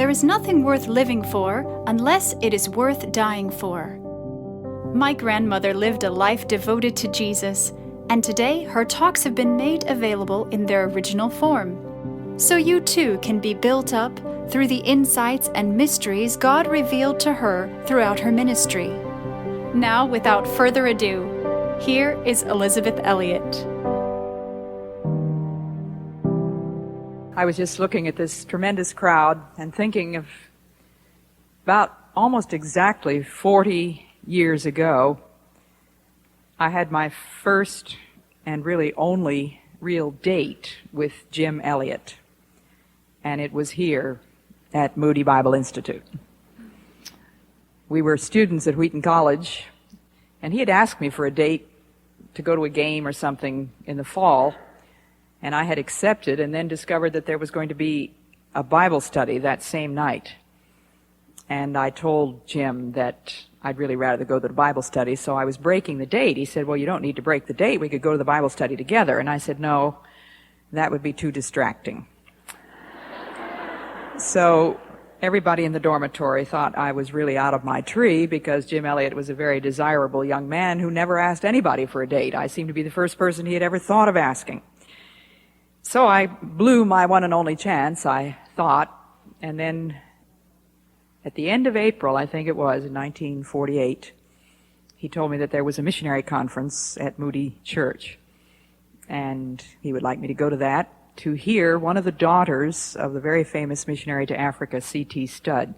there is nothing worth living for unless it is worth dying for. My grandmother lived a life devoted to Jesus, and today her talks have been made available in their original form. So you too can be built up through the insights and mysteries God revealed to her throughout her ministry. Now, without further ado, here is Elizabeth Elliot. I was just looking at this tremendous crowd and thinking of about almost exactly 40 years ago, I had my first and really only real date with Jim Elliot, and it was here at Moody Bible Institute. We were students at Wheaton College, and he had asked me for a date to go to a game or something in the fall, and I had accepted and then discovered that there was going to be a Bible study that same night. And I told Jim that I'd really rather go to the Bible study, so I was breaking the date. He said, well, you don't need to break the date. We could go to the Bible study together. And I said, no, that would be too distracting. So everybody in the dormitory thought I was really out of my tree because Jim Elliot was a very desirable young man who never asked anybody for a date. I seemed to be the first person he had ever thought of asking. So I blew my one and only chance, I thought, and then at the end of April, I think it was, in 1948, he told me that there was a missionary conference at Moody Church, and he would like me to go to that to hear one of the daughters of the very famous missionary to Africa, C.T. Studd.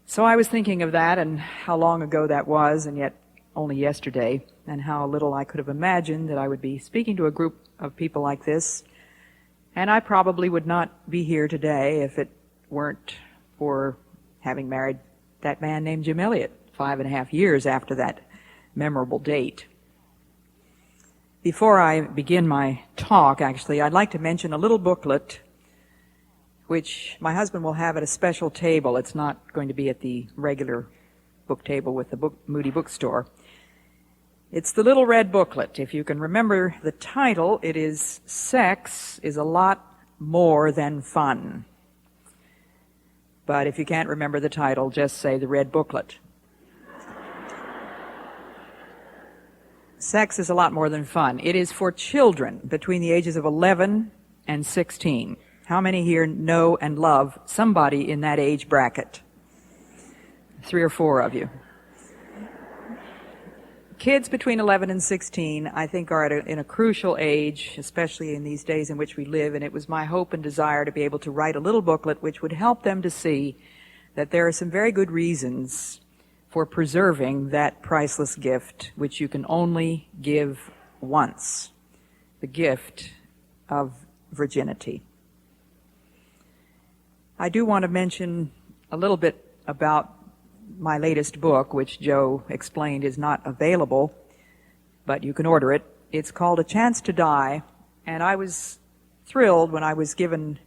So I was thinking of that and how long ago that was, and yet only yesterday, and how little I could have imagined that I would be speaking to a group of people like this, and I probably would not be here today if it weren't for having married that man named Jim Elliot 5.5 years after that memorable date. Before I begin my talk, actually, I'd like to mention a little booklet which my husband will have at a special table. It's not going to be at the regular book table with the Moody bookstore. It's the little red booklet. If you can remember the title, it is Sex is a Lot More Than Fun. But if you can't remember the title, just say the red booklet. Sex is a lot more than fun. It is for children between the ages of 11 and 16. How many here know and love somebody in that age bracket? 3 or 4 of you. Kids between 11 and 16, I think, are in a crucial age, especially in these days in which we live, and it was my hope and desire to be able to write a little booklet which would help them to see that there are some very good reasons for preserving that priceless gift which you can only give once, the gift of virginity. I do want to mention a little bit about my latest book, which Joe explained is not available, but you can order it. It's called A Chance to Die, and I was thrilled when I was given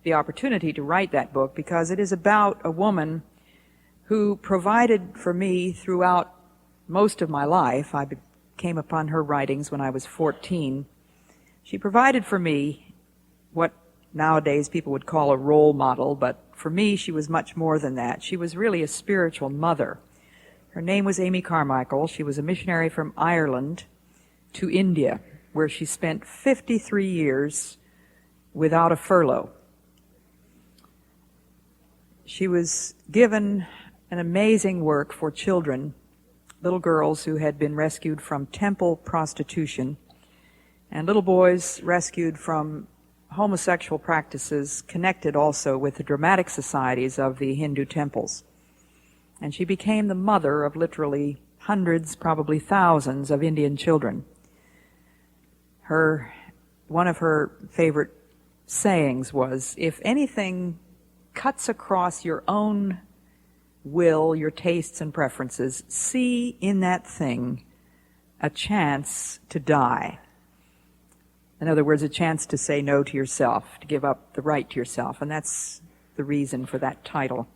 the opportunity to write that book because it is about a woman who provided for me throughout most of my life. I came upon her writings when I was 14. She provided for me what nowadays people would call a role model, but for me, she was much more than that. She was really a spiritual mother. Her name was Amy Carmichael. She was a missionary from Ireland to India, where she spent 53 years without a furlough. She was given an amazing work for children, little girls who had been rescued from temple prostitution, and little boys rescued from homosexual practices connected also with the dramatic societies of the Hindu temples. And she became the mother of literally hundreds, probably thousands of Indian children. One of her favorite sayings was, if anything cuts across your own will, your tastes and preferences, see in that thing a chance to die. In other words, a chance to say no to yourself, to give up the right to yourself. And that's the reason for that title,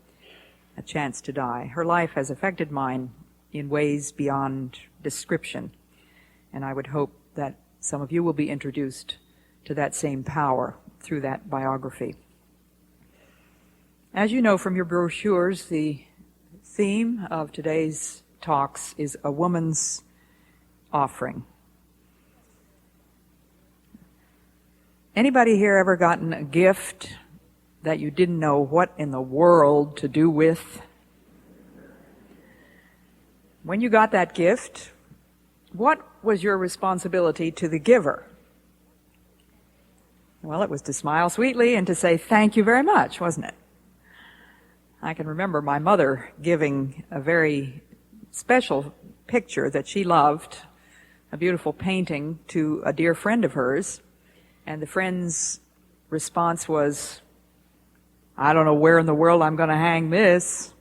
A Chance to Die. Her life has affected mine in ways beyond description. And I would hope that some of you will be introduced to that same power through that biography. As you know from your brochures, the theme of today's talks is a woman's offering. Anybody here ever gotten a gift that you didn't know what in the world to do with? When you got that gift, what was your responsibility to the giver? Well, it was to smile sweetly and to say thank you very much, wasn't it? I can remember my mother giving a very special picture that she loved, a beautiful painting, to a dear friend of hers, and the friend's response was, "I don't know where in the world I'm going to hang this."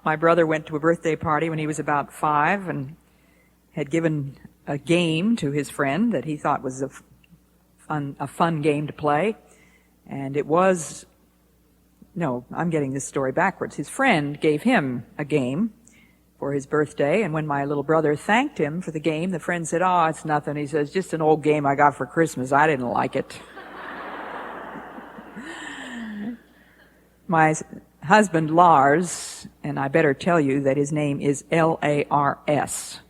My brother went to a birthday party when he was about 5 and had given a game to his friend that he thought was a fun game to play, and it was... No, I'm getting this story backwards. His friend gave him a game for his birthday, and when my little brother thanked him for the game, the friend said, "Oh, it's nothing." He says, "Just an old game I got for Christmas. I didn't like it." My husband, Lars, and I better tell you that his name is Lars.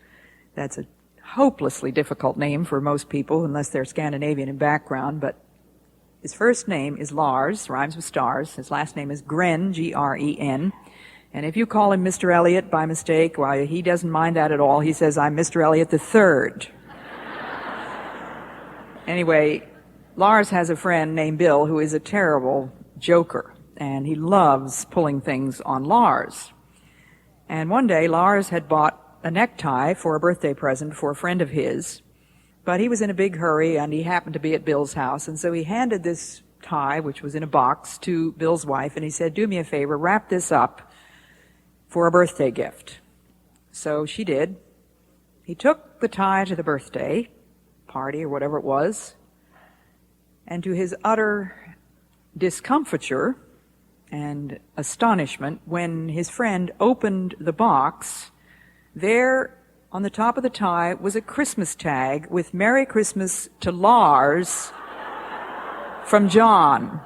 That's a hopelessly difficult name for most people, unless they're Scandinavian in background, but his first name is Lars, rhymes with stars. His last name is Gren, Gren. And if you call him Mr. Elliot by mistake, well, he doesn't mind that at all. He says, "I'm Mr. Elliot the Third." Anyway, Lars has a friend named Bill who is a terrible joker, and he loves pulling things on Lars. And one day, Lars had bought a necktie for a birthday present for a friend of his, but he was in a big hurry, and he happened to be at Bill's house, and so he handed this tie, which was in a box, to Bill's wife, and he said, "Do me a favor, wrap this up for a birthday gift." So she did. He took the tie to the birthday party, or whatever it was, and to his utter discomfiture and astonishment, when his friend opened the box, there on the top of the tie was a Christmas tag with "Merry Christmas to Lars" from John.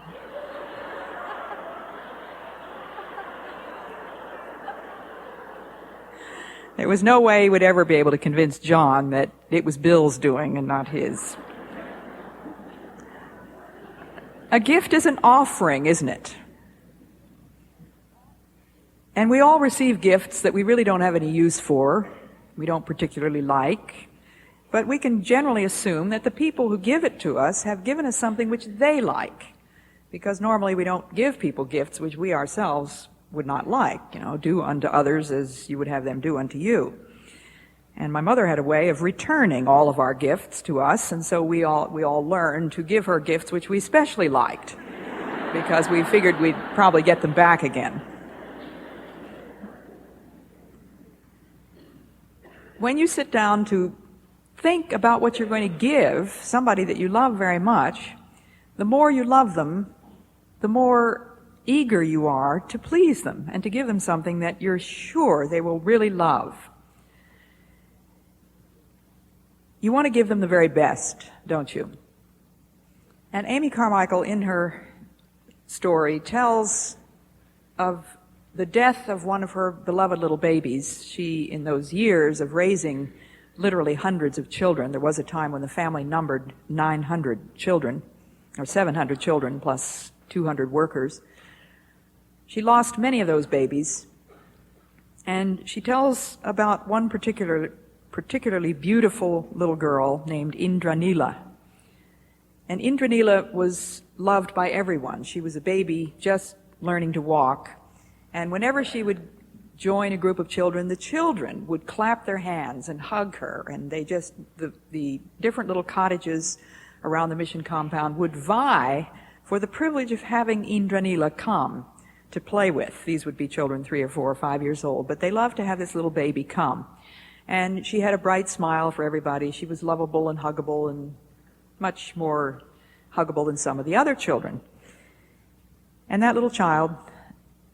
There was no way he would ever be able to convince John that it was Bill's doing and not his. A gift is an offering, isn't it? And we all receive gifts that we really don't have any use for, we don't particularly like, but we can generally assume that the people who give it to us have given us something which they like, because normally we don't give people gifts which we ourselves would not like. Do unto others as you would have them do unto you. And my mother had a way of returning all of our gifts to us, and so we all learned to give her gifts which we especially liked, because we figured we'd probably get them back again. When you sit down to think about what you're going to give somebody that you love very much, the more you love them, the more eager you are to please them and to give them something that you're sure they will really love. You want to give them the very best, don't you? And Amy Carmichael, in her story, tells of the death of one of her beloved little babies. She, in those years of raising literally hundreds of children, there was a time when the family numbered 900 children, or 700 children plus 200 workers. She lost many of those babies, and she tells about one particularly beautiful little girl named Indranila. And Indranila was loved by everyone. She was a baby just learning to walk. And whenever she would join a group of children, the children would clap their hands and hug her, and the different little cottages around the mission compound would vie for the privilege of having Indranila come to play with. These would be children 3 or 4 or 5 years old, but they loved to have this little baby come. And she had a bright smile for everybody. She was lovable and huggable, and much more huggable than some of the other children. And that little child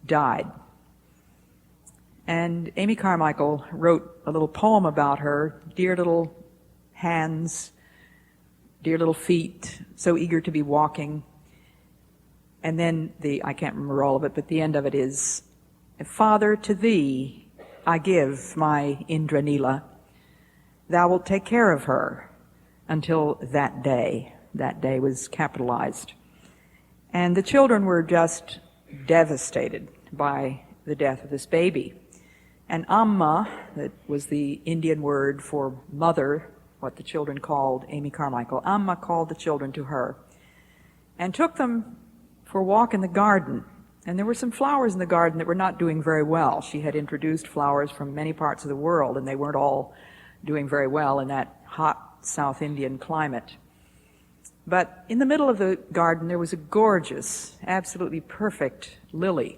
died. And Amy Carmichael wrote a little poem about her. Dear little hands, dear little feet, so eager to be walking. And then I can't remember all of it, but the end of it is, Father, to thee I give my Indranila. Thou wilt take care of her until that day. That day was capitalized. And the children were just devastated by the death of this baby. And Amma, that was the Indian word for mother, what the children called Amy Carmichael, Amma called the children to her and took them for a walk in the garden. And there were some flowers in the garden that were not doing very well. She had introduced flowers from many parts of the world, and they weren't all doing very well in that hot South Indian climate. But in the middle of the garden, there was a gorgeous, absolutely perfect lily.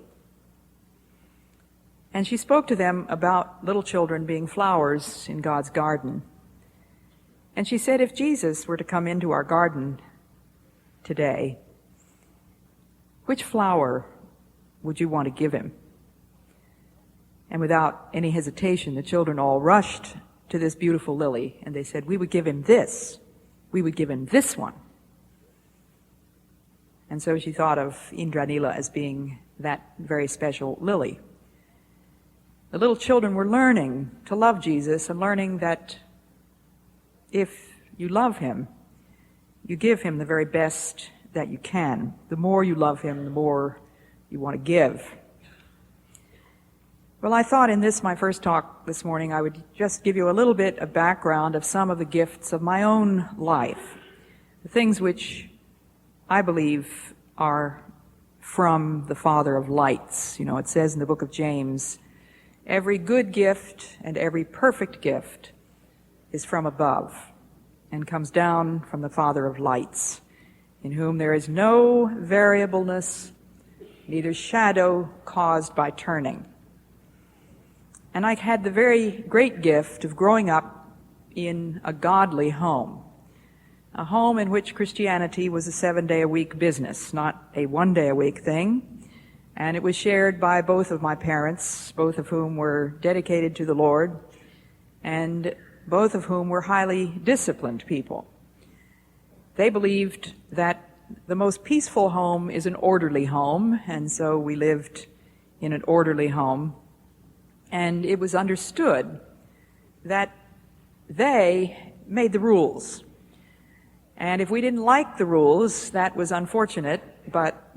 And she spoke to them about little children being flowers in God's garden. And she said, if Jesus were to come into our garden today, which flower would you want to give him? And without any hesitation, the children all rushed to this beautiful lily, and they said, we would give him this. We would give him this one. And so she thought of Indranila as being that very special lily. The little children were learning to love Jesus and learning that if you love him, you give him the very best that you can. The more you love him, the more you want to give. Well, I thought in this, my first talk this morning, I would just give you a little bit of background of some of the gifts of my own life, the things which I believe are from the Father of lights. You know, it says in the book of James, every good gift and every perfect gift is from above and comes down from the Father of lights, in whom there is no variableness, neither shadow caused by turning. And I had the very great gift of growing up in a godly home, a home in which Christianity was a 7-day-a-week business, not a 1-day-a-week thing. And it was shared by both of my parents, both of whom were dedicated to the Lord, and both of whom were highly disciplined people. They believed that the most peaceful home is an orderly home, and so we lived in an orderly home. And it was understood that they made the rules. And if we didn't like the rules, that was unfortunate, but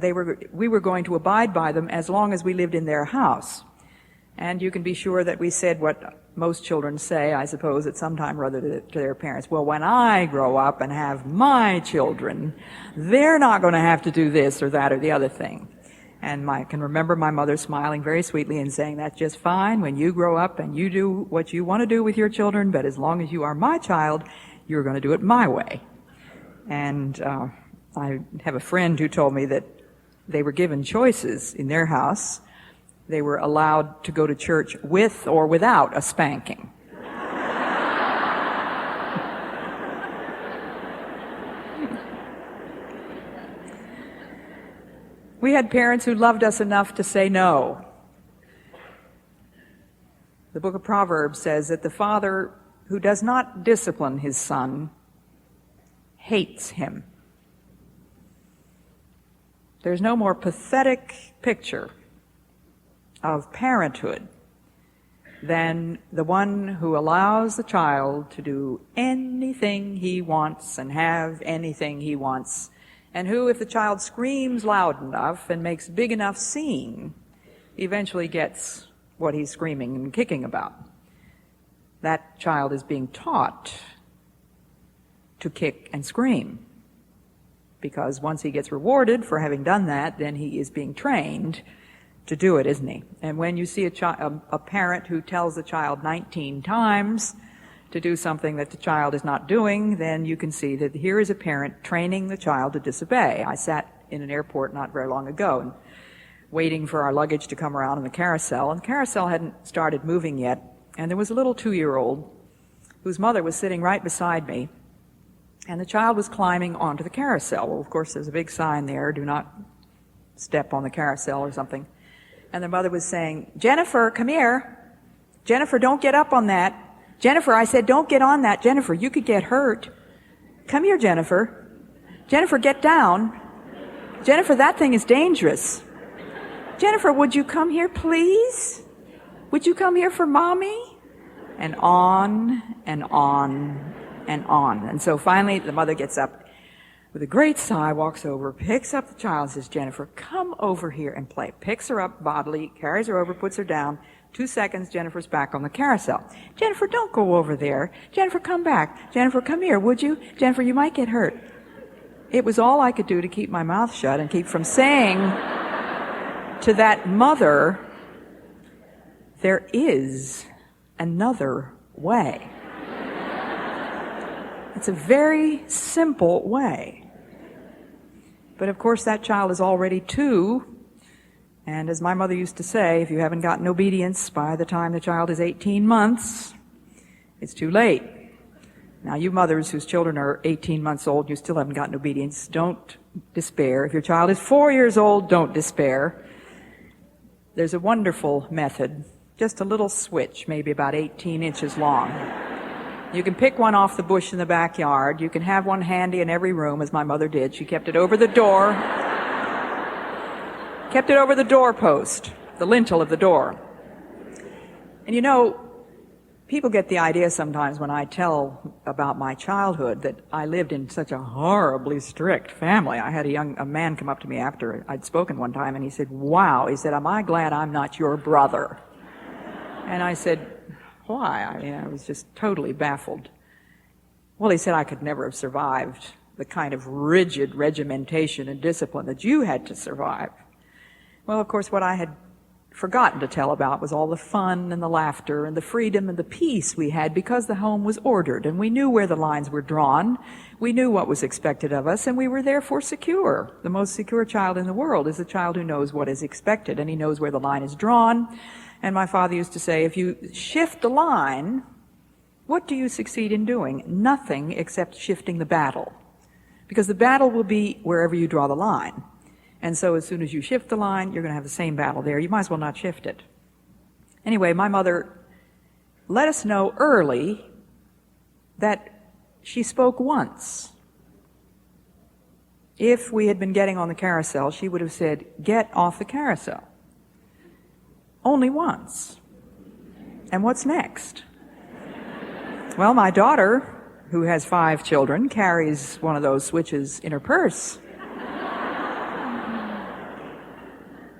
we were going to abide by them as long as we lived in their house. And you can be sure that we said what most children say, I suppose, at some time or other to their parents. Well, when I grow up and have my children, they're not going to have to do this or that or the other thing. And I can remember my mother smiling very sweetly and saying, that's just fine when you grow up and you do what you want to do with your children, but as long as you are my child, you're going to do it my way. And I have a friend who told me that they were given choices in their house. They were allowed to go to church with or without a spanking. We had parents who loved us enough to say no. The book of Proverbs says that the father who does not discipline his son hates him. There's no more pathetic picture of parenthood than the one who allows the child to do anything he wants and have anything he wants, and who, if the child screams loud enough and makes big enough scene, eventually gets what he's screaming and kicking about. That child is being taught to kick and scream, because once he gets rewarded for having done that, then he is being trained to do it, isn't he? And when you see a parent who tells the child 19 times to do something that the child is not doing, then you can see that here is a parent training the child to disobey. I sat in an airport not very long ago and waiting for our luggage to come around in the carousel, and the carousel hadn't started moving yet, and there was a little 2-year-old whose mother was sitting right beside me, and the child was climbing onto the carousel. Well, of course, there's a big sign there, do not step on the carousel or something. And the mother was saying, Jennifer, come here. Jennifer, don't get up on that. Jennifer, I said, don't get on that. Jennifer, you could get hurt. Come here, Jennifer. Jennifer, get down. Jennifer, that thing is dangerous. Jennifer, would you come here, please? Would you come here for Mommy? And on and on and on. And so finally the mother gets up with a great sigh, walks over, picks up the child, and says, Jennifer, come over here and play. Picks her up bodily, carries her over, puts her down. 2 seconds, Jennifer's back on the carousel. Jennifer, don't go over there. Jennifer, come back. Jennifer, come here, would you? Jennifer, you might get hurt. It was all I could do to keep my mouth shut and keep from saying to that mother, there is another way. It's a very simple way. But of course that child is already 2. And as my mother used to say, if you haven't gotten obedience by the time the child is 18 months, it's too late. Now, you mothers whose children are 18 months old, you still haven't gotten obedience, don't despair. If your child is 4 years old, don't despair. There's a wonderful method, just a little switch, maybe about 18 inches long. You can pick one off the bush in the backyard. You can have one handy in every room, as my mother did. She kept it over the door. Kept it over the doorpost, the lintel of the door. And you know, people get the idea sometimes when I tell about my childhood that I lived in such a horribly strict family. I had a man come up to me after I'd spoken one time, and he said, wow, he said, am I glad I'm not your brother? And I said, why? I mean, I was just totally baffled. Well, he said, I could never have survived the kind of rigid regimentation and discipline that you had to survive. Well, of course, what I had forgotten to tell about was all the fun and the laughter and the freedom and the peace we had because the home was ordered and we knew where the lines were drawn. We knew what was expected of us and we were therefore secure. The most secure child in the world is the child who knows what is expected and he knows where the line is drawn. And my father used to say, if you shift the line, what do you succeed in doing? Nothing except shifting the battle. Because the battle will be wherever you draw the line. And so as soon as you shift the line, you're going to have the same battle there. You might as well not shift it. Anyway, my mother let us know early that she spoke once. If we had been getting on the carousel, she would have said, get off the carousel. Only once. And what's next? Well, my daughter, who has 5 children, carries one of those switches in her purse.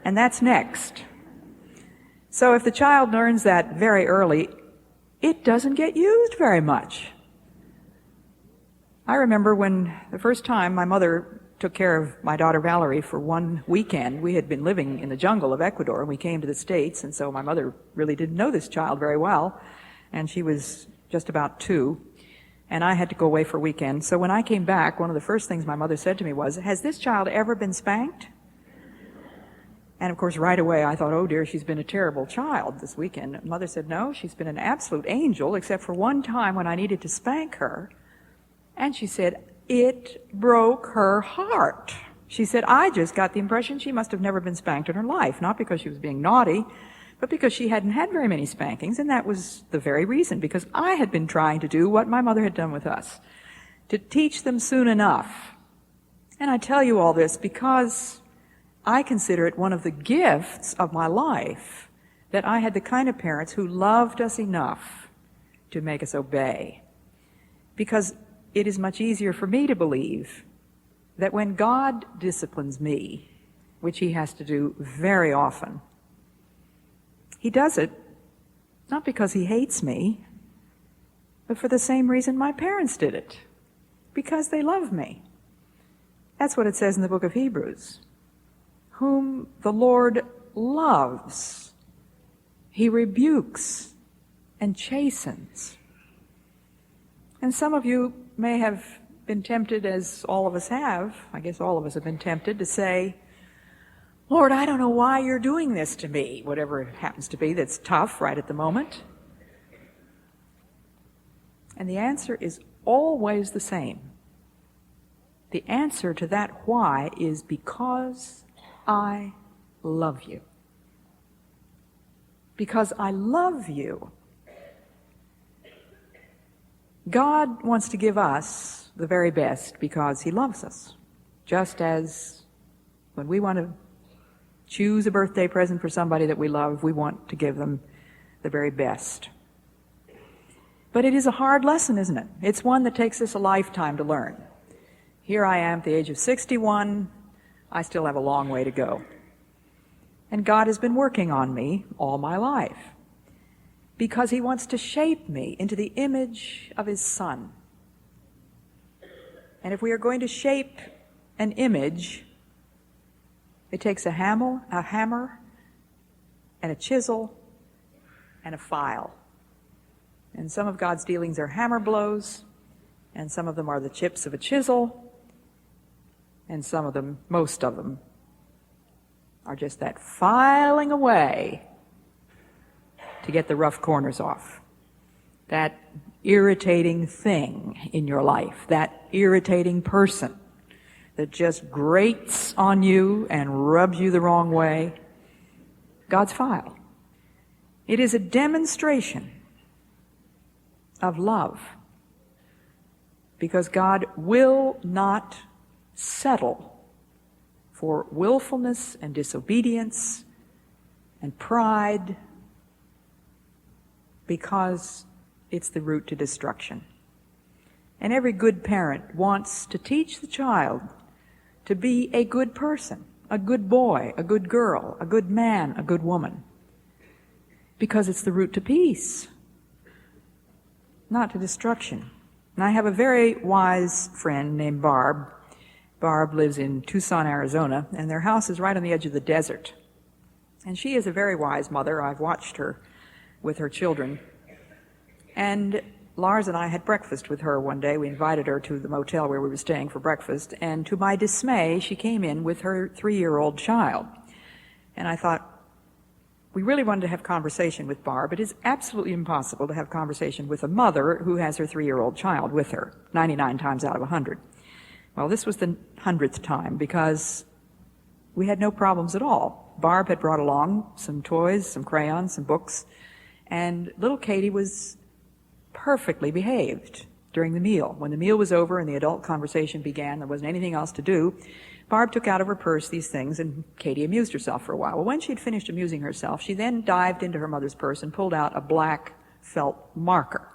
And that's next. So if the child learns that very early, it doesn't get used very much. I remember when the first time my mother took care of my daughter Valerie for one weekend. We had been living in the jungle of Ecuador and we came to the States, and so my mother really didn't know this child very well, and she was just about 2, and I had to go away for a weekend. So when I came back, one of the first things my mother said to me was, has this child ever been spanked? And of course, right away, I thought, oh dear, she's been a terrible child this weekend. Mother said, no, she's been an absolute angel, except for one time when I needed to spank her. And she said, it broke her heart. She said, I just got the impression she must have never been spanked in her life, not because she was being naughty, but because she hadn't had very many spankings, and that was the very reason, because I had been trying to do what my mother had done with us, to teach them soon enough. And I tell you all this because I consider it one of the gifts of my life that I had the kind of parents who loved us enough to make us obey. Because it is much easier for me to believe that when God disciplines me, which he has to do very often, he does it not because he hates me, but for the same reason my parents did it, because they love me. That's what it says in the book of Hebrews. Whom the Lord loves, he rebukes and chastens. And some of you may have been tempted, as all of us have, I guess all of us have been tempted to say, Lord, I don't know why you're doing this to me, whatever it happens to be that's tough right at the moment. And the answer is always the same. The answer to that why is because I love you. Because I love you. God wants to give us the very best because he loves us, just as When we want to choose a birthday present for somebody that we love, we want to give them the very best. But it is a hard lesson, isn't it? It's one that takes us a lifetime to learn. Here I am at the age of 61. I still have a long way to go. And God has been working on me all my life because He wants to shape me into the image of His Son. And if we are going to shape an image, it takes a hammer, and a chisel, and a file. And some of God's dealings are hammer blows, and some of them are the chips of a chisel, and some of them, most of them, are just that filing away to get the rough corners off. That irritating thing in your life, that irritating person that just grates on you and rubs you the wrong way. God's file. It is a demonstration of love because God will not settle for willfulness and disobedience and pride because it's the route to destruction. And every good parent wants to teach the child to be a good person, a good boy, a good girl, a good man, a good woman, because it's the route to peace, not to destruction. And I have a very wise friend named Barb. Barb lives in Tucson, Arizona, and their house is right on the edge of the desert. And she is a very wise mother. I've watched her with her children. And Lars and I had breakfast with her one day. We invited her to the motel where we were staying for breakfast, and to my dismay, she came in with her 3-year-old child. And I thought, we really wanted to have conversation with Barb. It is absolutely impossible to have conversation with a mother who has her 3-year-old child with her, 99 times out of 100. Well, this was the 100th time because we had no problems at all. Barb had brought along some toys, some crayons, some books, and little Katie was perfectly behaved during the meal. When the meal was over and the adult conversation began, there wasn't anything else to do, Barb took out of her purse these things, and Katie amused herself for a while. Well, when she'd finished amusing herself, she then dived into her mother's purse and pulled out a black felt marker.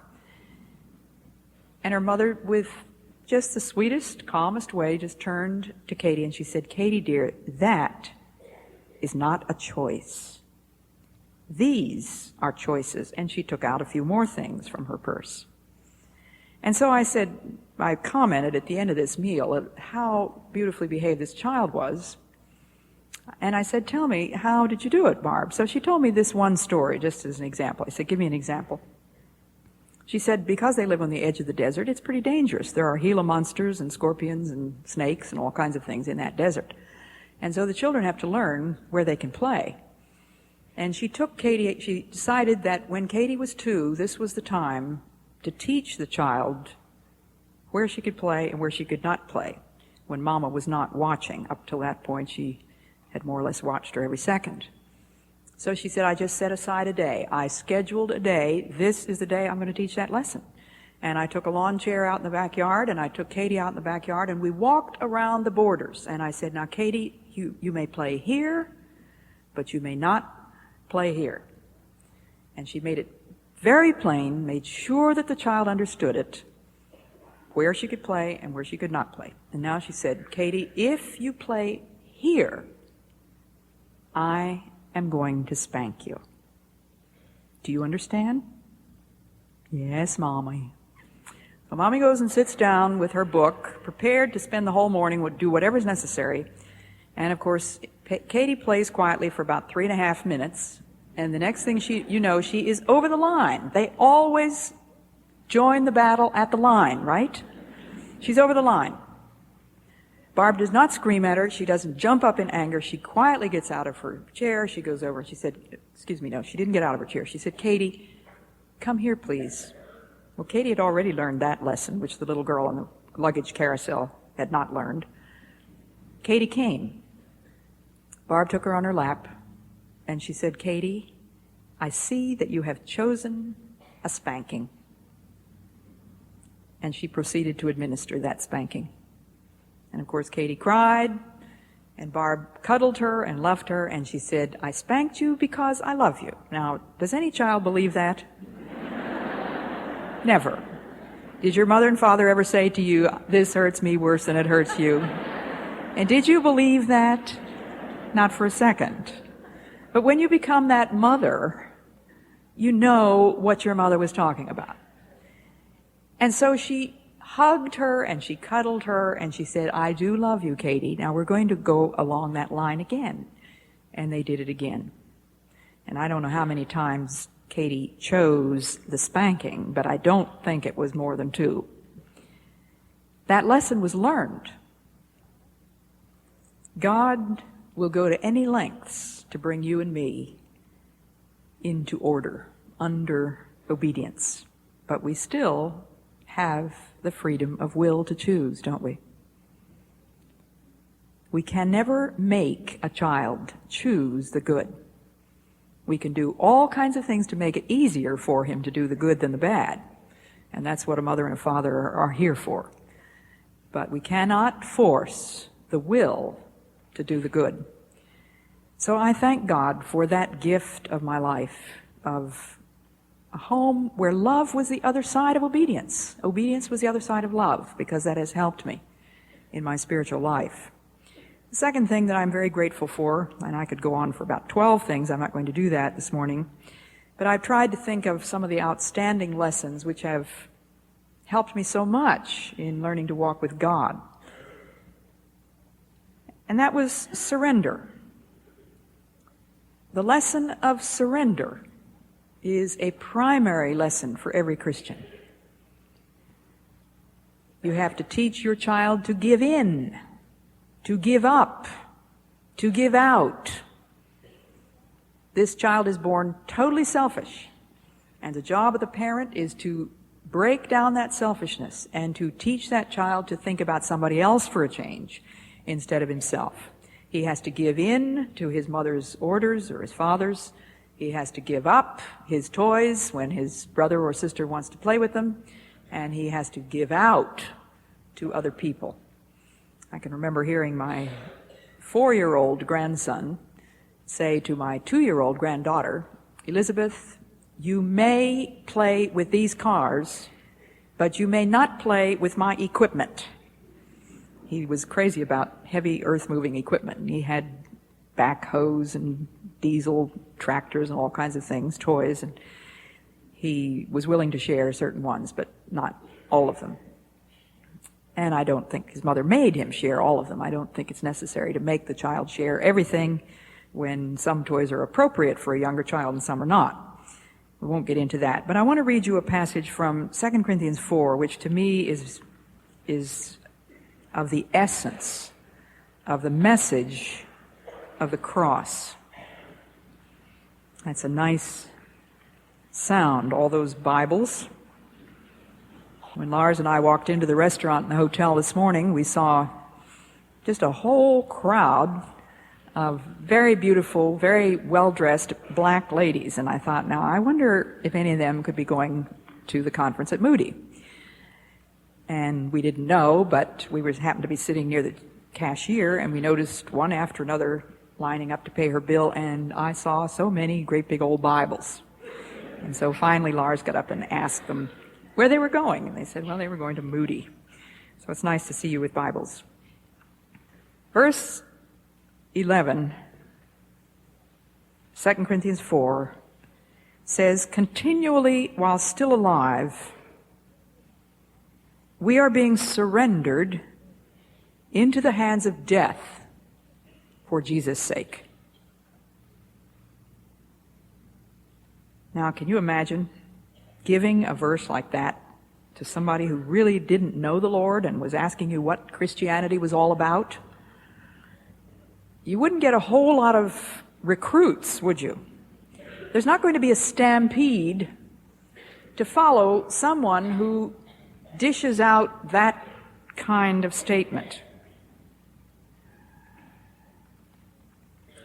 And her mother, with just the sweetest, calmest way, just turned to Katie and she said, "Katie, dear, that is not a choice. These are choices." And she took out a few more things from her purse. And so I commented at the end of this meal at how beautifully behaved this child was. And I said, "Tell me, how did you do it, Barb?" So she told me this one story, just as an example. I said, "Give me an example." She said, because they live on the edge of the desert, it's pretty dangerous. There are Gila monsters and scorpions and snakes and all kinds of things in that desert. And so the children have to learn where they can play. And she decided that when Katie was 2, this was the time to teach the child where she could play and where she could not play, when Mama was not watching. Up till that point, she had more or less watched her every second. So she said, "I just set aside a day. I scheduled a day. This is the day I'm going to teach that lesson." And I took a lawn chair out in the backyard, and I took Katie out in the backyard, and we walked around the borders. And I said, "Now, Katie, you may play here, but you may not play here." And she made it very plain, made sure that the child understood it, where she could play and where she could not play. And now she said, "Katie, if you play here, I am going to spank you. Do you understand?" "Yes, Mommy." So Mommy goes and sits down with her book, prepared to spend the whole morning, do whatever's necessary. And of course, Katie plays quietly for about 3.5 minutes. And the next thing she is over the line. They always join the battle at the line, right? She's over the line. Barb does not scream at her. She doesn't jump up in anger. She quietly gets out of her chair. She goes over and she said, no, she didn't get out of her chair. She said, "Katie, come here, please." Well, Katie had already learned that lesson, which the little girl on the luggage carousel had not learned. Katie came. Barb took her on her lap, and she said, "Katie, I see that you have chosen a spanking." And she proceeded to administer that spanking. And of course, Katie cried, And Barb cuddled her and loved her, and she said, "I spanked you because I love you." Now, does any child believe that? Never. Did your mother and father ever say to you, "This hurts me worse than it hurts you"? And did you believe that? Not for a second. But when you become that mother, you know what your mother was talking about. And so she hugged her and she cuddled her and she said, "I do love you, Katie. Now we're going to go along that line again." And they did it again. And I don't know how many times Katie chose the spanking, but I don't think it was more than 2. That lesson was learned. God will go to any lengths to bring you and me into order, under obedience. But we still have the freedom of will to choose, don't we? We can never make a child choose the good. We can do all kinds of things to make it easier for him to do the good than the bad. And that's what a mother and a father are here for. But we cannot force the will to do the good. So I thank God for that gift of my life, of a home where love was the other side of obedience. Obedience was the other side of love, because that has helped me in my spiritual life. The second thing that I'm very grateful for, and I could go on for about 12 things, I'm not going to do that this morning, but I've tried to think of some of the outstanding lessons which have helped me so much in learning to walk with God. And that was surrender. The lesson of surrender is a primary lesson for every Christian. You have to teach your child to give in, to give up, to give out. This child is born totally selfish, and the job of the parent is to break down that selfishness and to teach that child to think about somebody else for a change instead of himself. He has to give in to his mother's orders or his father's. He has to give up his toys when his brother or sister wants to play with them, and he has to give out to other people. I can remember hearing my 4-year-old grandson say to my 2-year-old granddaughter, "Elizabeth, you may play with these cars, but you may not play with my equipment." He was crazy about heavy earth-moving equipment. He had backhoes and diesel tractors and all kinds of things, toys, and he was willing to share certain ones, but not all of them. And I don't think his mother made him share all of them. I don't think it's necessary to make the child share everything when some toys are appropriate for a younger child and some are not. We won't get into that. But I want to read you a passage from 2 Corinthians 4, which to me is of the essence of the message of the cross. That's a nice sound, all those Bibles. When Lars and I walked into the restaurant in the hotel this morning, we saw just a whole crowd of very beautiful, very well-dressed black ladies. And I thought, now, I wonder if any of them could be going to the conference at Moody. And we didn't know, but we happened to be sitting near the cashier, and we noticed one after another lining up to pay her bill, and I saw so many great big old Bibles. And so finally Lars got up and asked them where they were going, and they said, well, they were going to Moody. So it's nice to see you with Bibles. Verse 11, 2 Corinthians 4, says, "Continually while still alive, we are being surrendered into the hands of death for Jesus' sake." Now, can you imagine giving a verse like that to somebody who really didn't know the Lord and was asking you what Christianity was all about? You wouldn't get a whole lot of recruits, would you? There's not going to be a stampede to follow someone who dishes out that kind of statement.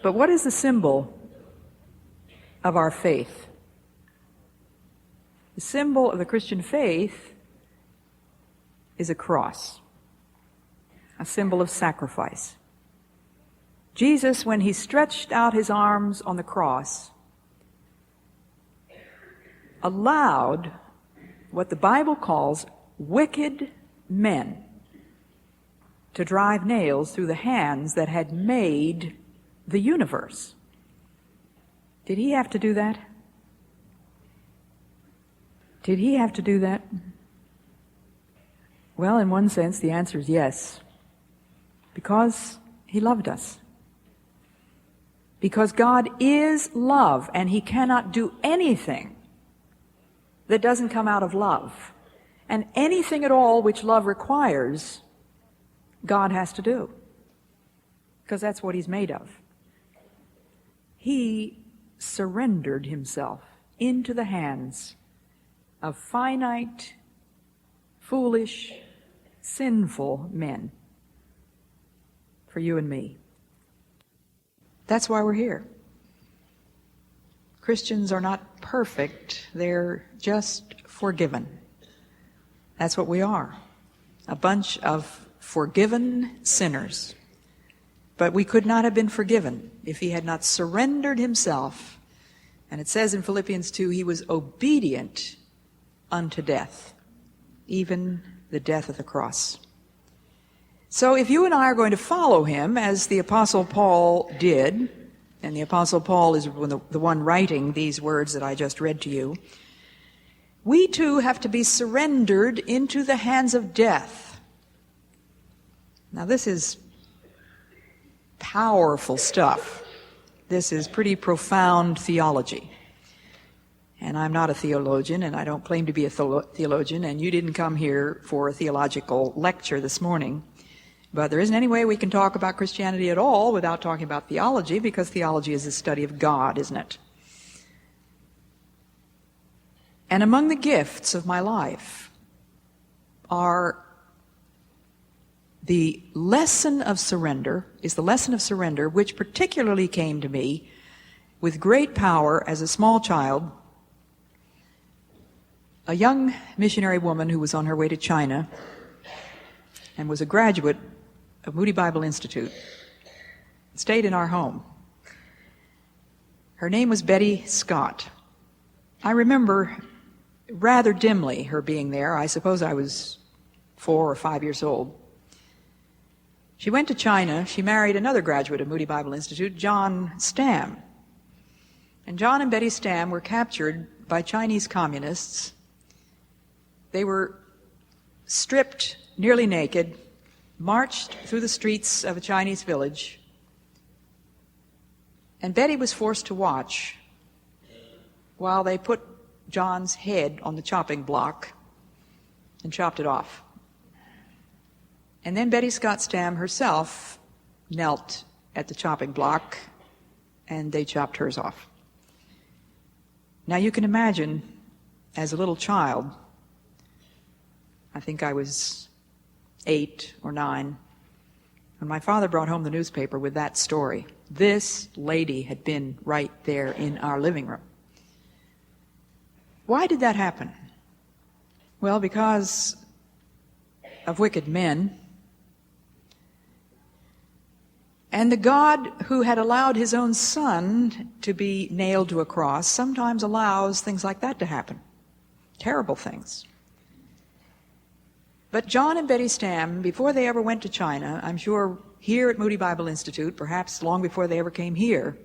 But what is the symbol of our faith? The symbol of the Christian faith is a cross, a symbol of sacrifice. Jesus, when he stretched out his arms on the cross, allowed what the Bible calls wicked men to drive nails through the hands that had made the universe. Did he have to do that? Did he have to do that? Well, in one sense, the answer is yes. Because he loved us. Because God is love, and he cannot do anything that doesn't come out of love. And anything at all which love requires, God has to do. Because that's what he's made of. He surrendered himself into the hands of finite, foolish, sinful men for you and me. That's why we're here. Christians are not perfect, they're just forgiven. That's what we are. A bunch of forgiven sinners. But we could not have been forgiven if he had not surrendered himself. And it says in Philippians 2, he was obedient unto death, even the death of the cross. So if you and I are going to follow him, as the Apostle Paul did, and the Apostle Paul is the one writing these words that I just read to you, we too have to be surrendered into the hands of death. Now this is powerful stuff. This is pretty profound theology. And I'm not a theologian, and I don't claim to be a theologian, and you didn't come here for a theological lecture this morning. But there isn't any way we can talk about Christianity at all without talking about theology, because theology is the study of God, isn't it? And among the gifts of my life are the lesson of surrender, which particularly came to me with great power as a small child. A young missionary woman who was on her way to China and was a graduate of Moody Bible Institute stayed in our home. Her name was Betty Scott. I remember rather dimly her being there. I suppose I was 4 or 5 years old. She went to China. She married another graduate of Moody Bible Institute, John Stam. And John and Betty Stam were captured by Chinese communists. They were stripped, nearly naked, marched through the streets of a Chinese village, and Betty was forced to watch while they put John's head on the chopping block and chopped it off. And then Betty Scott Stam herself knelt at the chopping block, and they chopped hers off. Now you can imagine, as a little child, I think I was 8 or 9, when my father brought home the newspaper with that story. This lady had been right there in our living room. Why did that happen? Well, because of wicked men. And the God who had allowed his own son to be nailed to a cross sometimes allows things like that to happen. Terrible things. But John and Betty Stam, before they ever went to China, I'm sure here at Moody Bible Institute, perhaps long before they ever came here,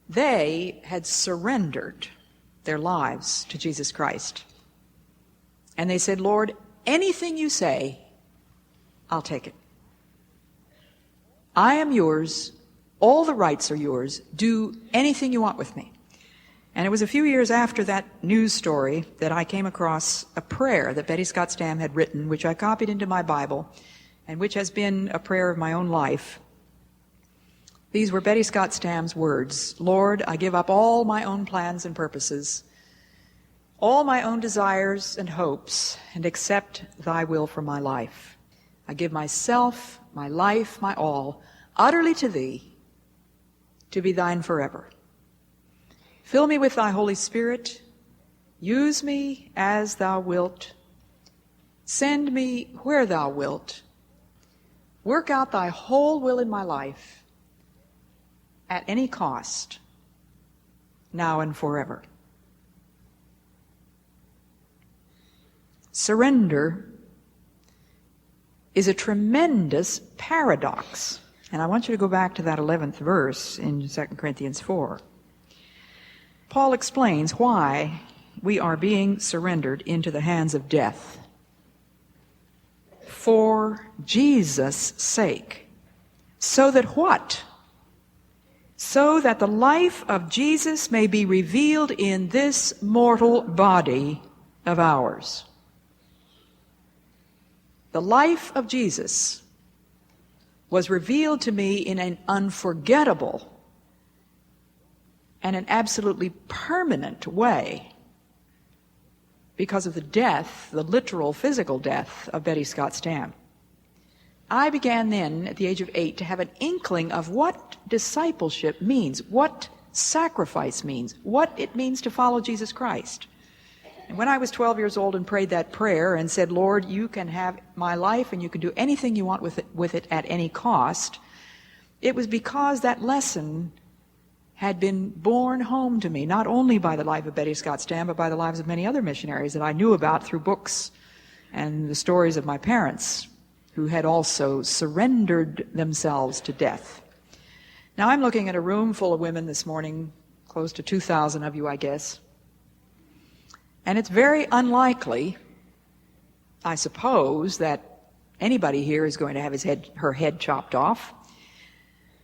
they had surrendered their lives to Jesus Christ. And they said, Lord, anything you say, I'll take it. I am yours. All the rights are yours. Do anything you want with me. And it was a few years after that news story that I came across a prayer that Betty Scott Stam had written, which I copied into my Bible, and which has been a prayer of my own life. These were Betty Scott Stam's words: Lord, I give up all my own plans and purposes, all my own desires and hopes, and accept thy will for my life. I give myself, my life, my all, utterly to thee, to be thine forever. Fill me with thy Holy Spirit. Use me as thou wilt. Send me where thou wilt. Work out thy whole will in my life. at any cost, now and forever. Surrender is a tremendous paradox. And I want you to go back to that 11th verse in 2 Corinthians 4. Paul explains why we are being surrendered into the hands of death. For Jesus' sake. So that what? So that the life of Jesus may be revealed in this mortal body of ours. The life of Jesus was revealed to me in an unforgettable and an absolutely permanent way because of the death, the literal physical death of Betty Scott Stam. I began then, at the age of 8, to have an inkling of what discipleship means, what sacrifice means, what it means to follow Jesus Christ. And when I was 12 years old and prayed that prayer and said, Lord, you can have my life and you can do anything you want with it at any cost, it was because that lesson had been borne home to me, not only by the life of Betty Scott Stam, but by the lives of many other missionaries that I knew about through books and the stories of my parents, who had also surrendered themselves to death. Now I'm looking at a room full of women this morning, close to 2,000 of you, I guess. And it's very unlikely, I suppose, that anybody here is going to have her head chopped off.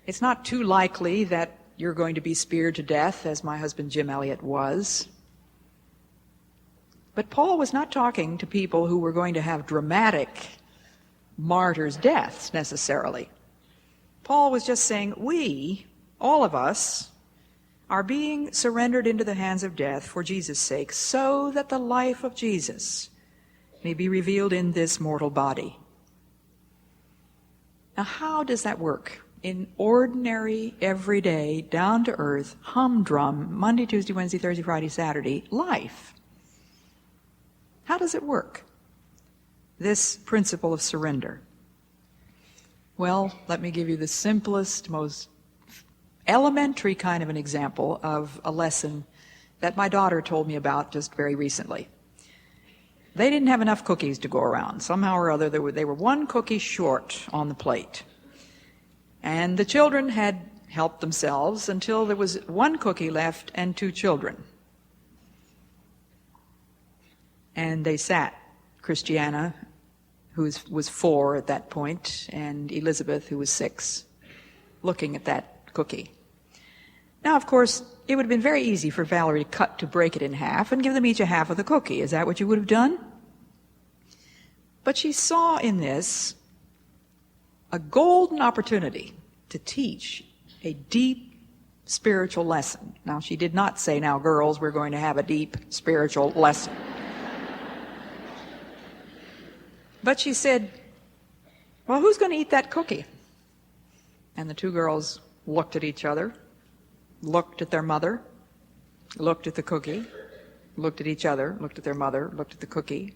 It's not too likely that you're going to be speared to death, as my husband Jim Elliot was. But Paul was not talking to people who were going to have dramatic martyrs' deaths, necessarily. Paul was just saying, we, all of us, are being surrendered into the hands of death for Jesus' sake, so that the life of Jesus may be revealed in this mortal body. Now, how does that work? In ordinary, everyday, down-to-earth, humdrum, Monday, Tuesday, Wednesday, Thursday, Friday, Saturday life. How does it work? This principle of surrender. Well, let me give you the simplest, most elementary kind of an example of a lesson that my daughter told me about just very recently. They didn't have enough cookies to go around. Somehow or other, they were one cookie short on the plate. And the children had helped themselves until there was one cookie left and two children. And they sat, Christiana, who was 4 at that point, and Elizabeth, who was 6, looking at that cookie. Now, of course, it would have been very easy for Valerie to break it in half and give them each a half of the cookie. Is that what you would have done? But she saw in this a golden opportunity to teach a deep spiritual lesson. Now, she did not say, now, girls, we're going to have a deep spiritual lesson. But she said, well, who's going to eat that cookie? And the two girls looked at each other, looked at their mother, looked at the cookie, looked at each other, looked at their mother, looked at the cookie.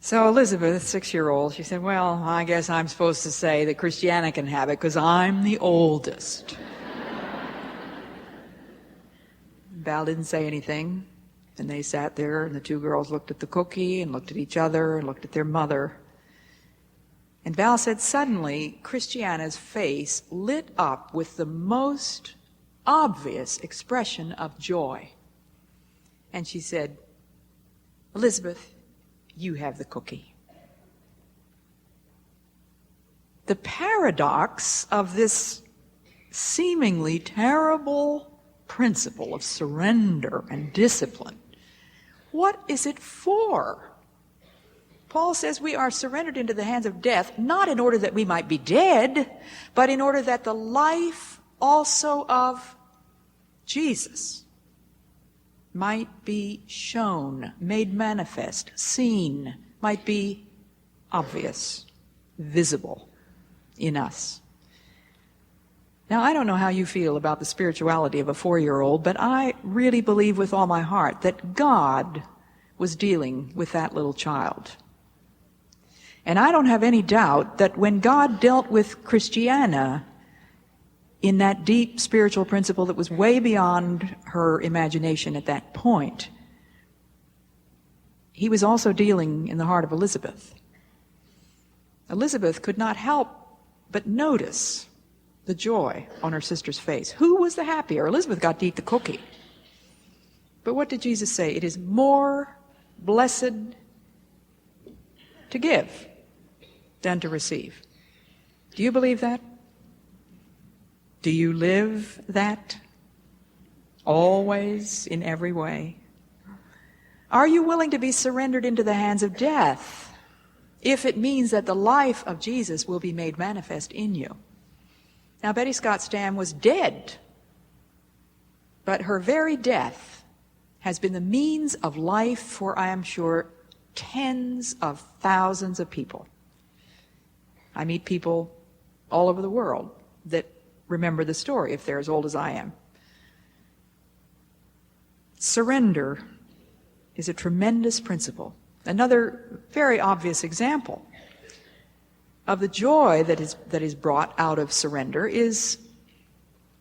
So Elizabeth, 6-year-old, she said, well, I guess I'm supposed to say that Christiana can have it because I'm the oldest. Val didn't say anything, and they sat there, and the two girls looked at the cookie and looked at each other and looked at their mother. And Val said, suddenly, Christiana's face lit up with the most obvious expression of joy. And she said, Elizabeth, you have the cookie. The paradox of this seemingly terrible principle of surrender and discipline. What is it for? Paul says we are surrendered into the hands of death, not in order that we might be dead, but in order that the life also of Jesus might be shown, made manifest, seen, might be obvious, visible in us. Now, I don't know how you feel about the spirituality of a 4-year-old, but I really believe with all my heart that God was dealing with that little child. And I don't have any doubt that when God dealt with Christiana, in that deep spiritual principle that was way beyond her imagination at that point, he was also dealing in the heart of Elizabeth. Elizabeth could not help but notice the joy on her sister's face. Who was the happier? Elizabeth got to eat the cookie. But what did Jesus say? It is more blessed to give than to receive. Do you believe that? Do you live that? Always, in every way? Are you willing to be surrendered into the hands of death if it means that the life of Jesus will be made manifest in you? Now, Betty Scott Stam was dead, but her very death has been the means of life for, I am sure, tens of thousands of people. I meet people all over the world that remember the story, if they're as old as I am. Surrender is a tremendous principle. Another very obvious example of the joy that is brought out of surrender is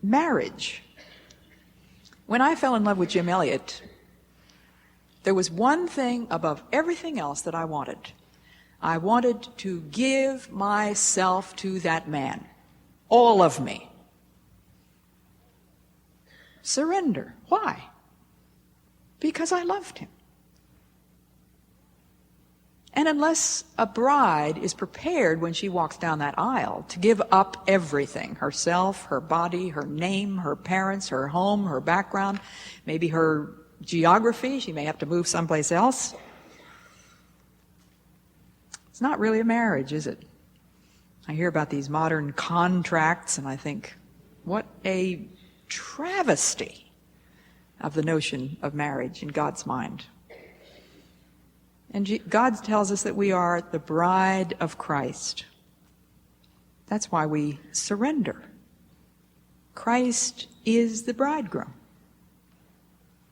marriage. When I fell in love with Jim Elliot, there was one thing above everything else that I wanted. I wanted to give myself to that man, all of me. Surrender. Why? Because I loved him. And unless a bride is prepared when she walks down that aisle to give up everything, herself, her body, her name, her parents, her home, her background, maybe her geography, she may have to move someplace else. It's not really a marriage, is it? I hear about these modern contracts and I think, what a travesty of the notion of marriage in God's mind. And God tells us that we are the bride of Christ. That's why we surrender. Christ is the bridegroom.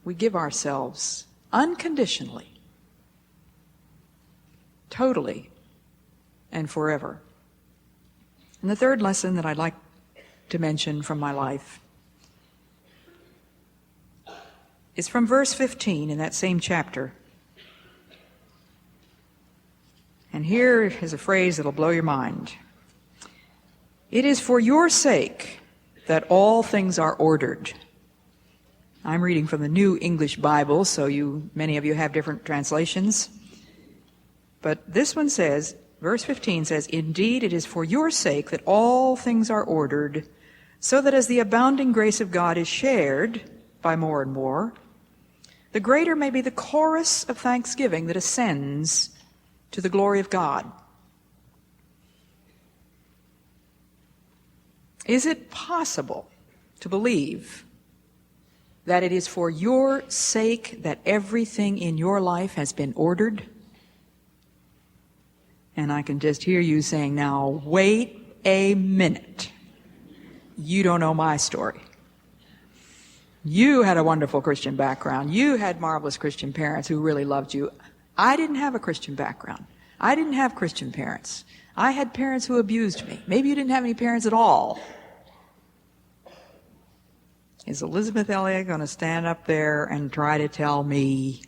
We give ourselves unconditionally, totally, and forever. And the third lesson that I'd like to mention from my life is from verse 15 in that same chapter. And here is a phrase that'll blow your mind. It is for your sake that all things are ordered. I'm reading from the New English Bible, so many of you have different translations. But this one says, verse 15 says, indeed it is for your sake that all things are ordered, so that as the abounding grace of God is shared by more and more, the greater may be the chorus of thanksgiving that ascends to the glory of God. Is it possible to believe that it is for your sake that everything in your life has been ordered? And I can just hear you saying, now, wait a minute. You don't know my story. You had a wonderful Christian background. You had marvelous Christian parents who really loved you. I didn't have a Christian background. I didn't have Christian parents. I had parents who abused me. Maybe you didn't have any parents at all. Is Elizabeth Elliot going to stand up there and try to tell me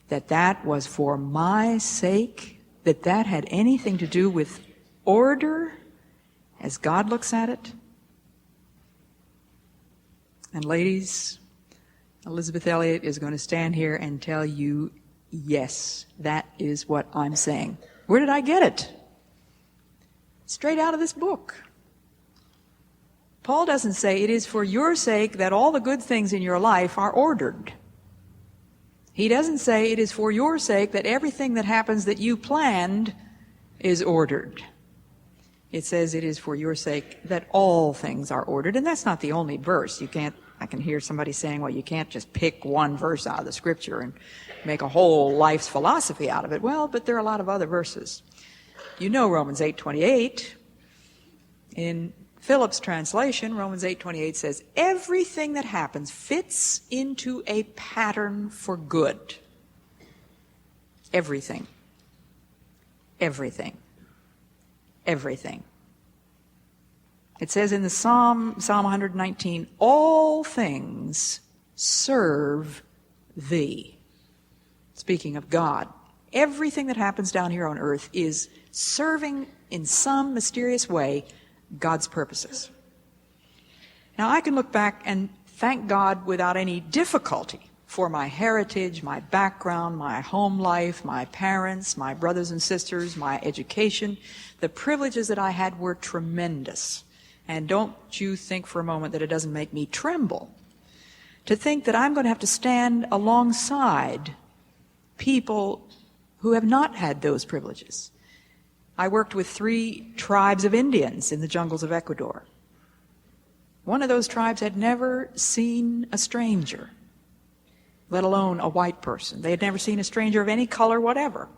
that that was for my sake, that that had anything to do with order as God looks at it? And ladies, Elizabeth Elliot is going to stand here and tell you, yes, that is what I'm saying. Where did I get it? Straight out of this book. Paul doesn't say it is for your sake that all the good things in your life are ordered. He doesn't say it is for your sake that everything that happens that you planned is ordered. It says it is for your sake that all things are ordered. And that's not the only verse. I can hear somebody saying, well, you can't just pick one verse out of the scripture and make a whole life's philosophy out of it. Well, but there are a lot of other verses. You know Romans 8:28. In Phillips' translation, Romans 8:28 says, everything that happens fits into a pattern for good. Everything. Everything. Everything. It says in the Psalm 119, all things serve thee. Speaking of God, everything that happens down here on earth is serving in some mysterious way God's purposes. Now I can look back and thank God without any difficulty for my heritage, my background, my home life, my parents, my brothers and sisters, my education. The privileges that I had were tremendous. And don't you think for a moment that it doesn't make me tremble to think that I'm going to have to stand alongside people who have not had those privileges. I worked with 3 tribes of Indians in the jungles of Ecuador. One of those tribes had never seen a stranger, let alone a white person. They had never seen a stranger of any color whatever.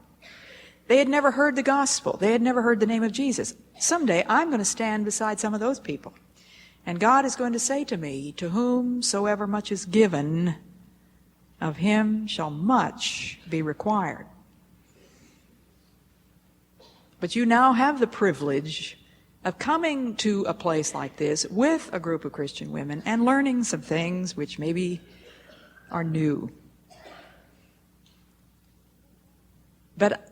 They had never heard the gospel. They had never heard the name of Jesus. Someday I'm going to stand beside some of those people. And God is going to say to me, to whomsoever much is given, of him shall much be required. But you now have the privilege of coming to a place like this with a group of Christian women and learning some things which maybe are new. But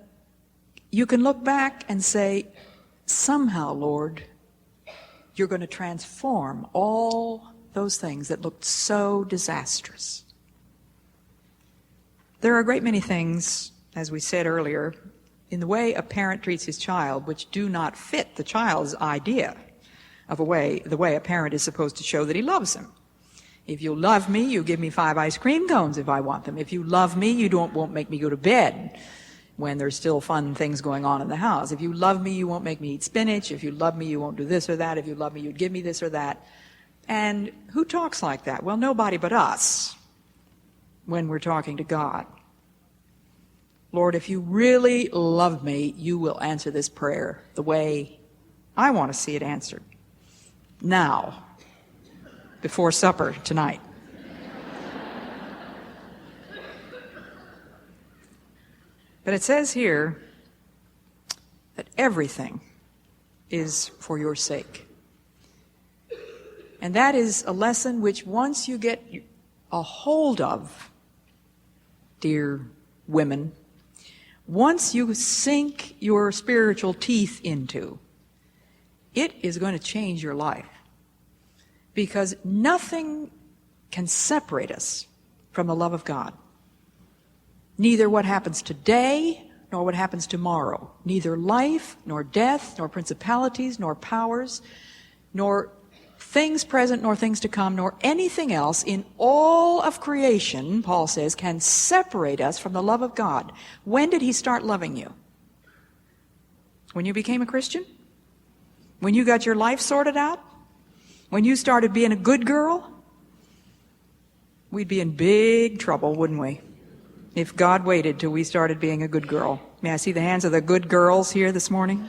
you can look back and say, somehow, Lord, you're going to transform all those things that looked so disastrous. There are a great many things, as we said earlier, in the way a parent treats his child which do not fit the child's idea of the way a parent is supposed to show that he loves him. If you love me, you give me 5 ice cream cones if I want them. If you love me, you won't make me go to bed when there's still fun things going on in the house. If you love me, you won't make me eat spinach. If you love me, you won't do this or that. If you love me, you'd give me this or that. And who talks like that? Well, nobody but us when we're talking to God. Lord, if you really love me, you will answer this prayer the way I want to see it answered. Now, before supper tonight. But it says here that everything is for your sake. And that is a lesson which once you get a hold of, dear women, once you sink your spiritual teeth into, it is going to change your life. Because nothing can separate us from the love of God. Neither what happens today, nor what happens tomorrow. Neither life, nor death, nor principalities, nor powers, nor things present, nor things to come, nor anything else in all of creation, Paul says, can separate us from the love of God. When did he start loving you? When you became a Christian? When you got your life sorted out? When you started being a good girl? We'd be in big trouble, wouldn't we? If God waited till we started being a good girl. May I see the hands of the good girls here this morning?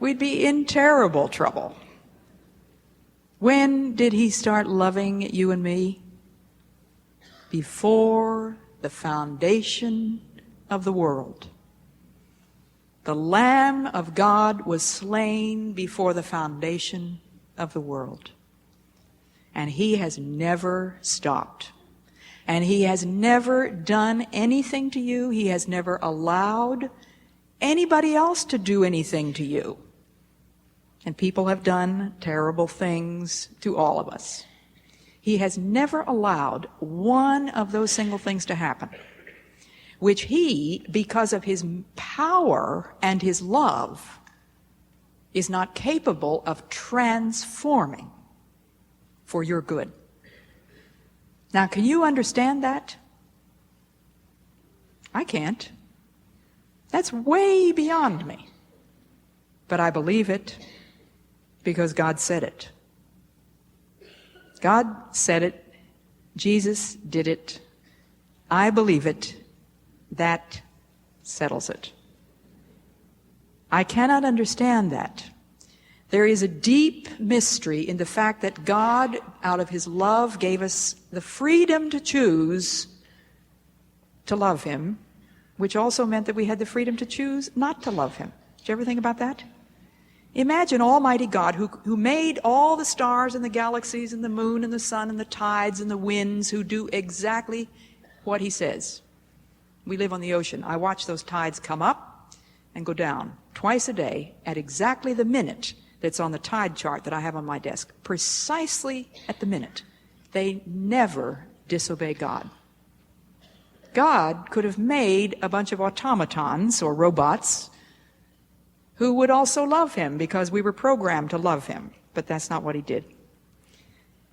We'd be in terrible trouble. When did he start loving you and me? Before the foundation of the world. The Lamb of God was slain before the foundation of the world. And he has never stopped. And he has never done anything to you. He has never allowed anybody else to do anything to you. And people have done terrible things to all of us. He has never allowed one of those single things to happen, which he, because of his power and his love, is not capable of transforming for your good. Now, can you understand that? I can't. That's way beyond me. But I believe it because God said it. God said it. Jesus did it. I believe it. That settles it. I cannot understand that. There is a deep mystery in the fact that God, out of his love, gave us the freedom to choose to love him, which also meant that we had the freedom to choose not to love him. Did you ever think about that? Imagine Almighty God who made all the stars and the galaxies and the moon and the sun and the tides and the winds, who do exactly what he says. We live on the ocean. I watch those tides come up and go down twice a day at exactly the minute that's on the tide chart that I have on my desk. Precisely at the minute. They never disobey God. God could have made a bunch of automatons or robots who would also love him because we were programmed to love him. But that's not what he did.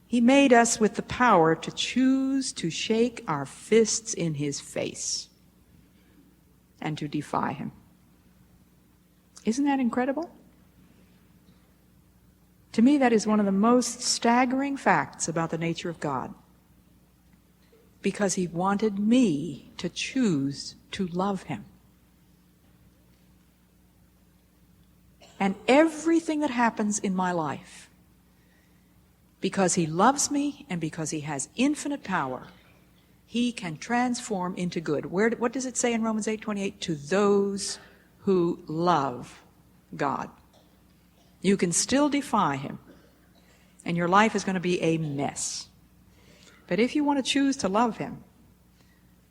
He made us with the power to choose to shake our fists in his face and to defy him. Isn't that incredible? To me, that is one of the most staggering facts about the nature of God. Because he wanted me to choose to love him. And everything that happens in my life, because he loves me and because he has infinite power, he can transform into good. What does it say in Romans 8:28? To those who love God. You can still defy him, and your life is going to be a mess. But if you want to choose to love him,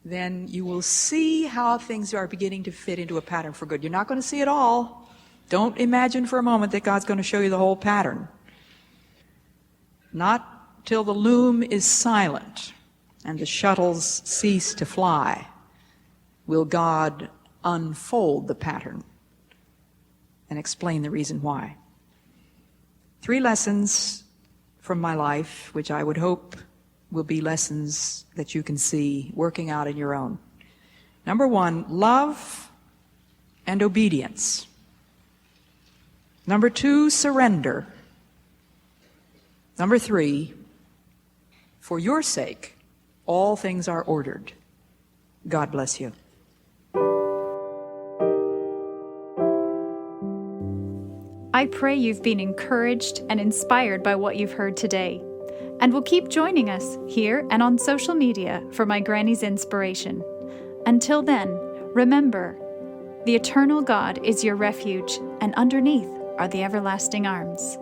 then you will see how things are beginning to fit into a pattern for good. You're not going to see it all. Don't imagine for a moment that God's going to show you the whole pattern. Not till the loom is silent and the shuttles cease to fly will God unfold the pattern and explain the reason why. 3 lessons from my life, which I would hope will be lessons that you can see working out in your own. Number 1, love and obedience. Number 2, surrender. Number 3, for your sake, all things are ordered. God bless you. I pray you've been encouraged and inspired by what you've heard today, and will keep joining us here and on social media for My Granny's inspiration. Until then, remember, the eternal God is your refuge, and underneath are the everlasting arms.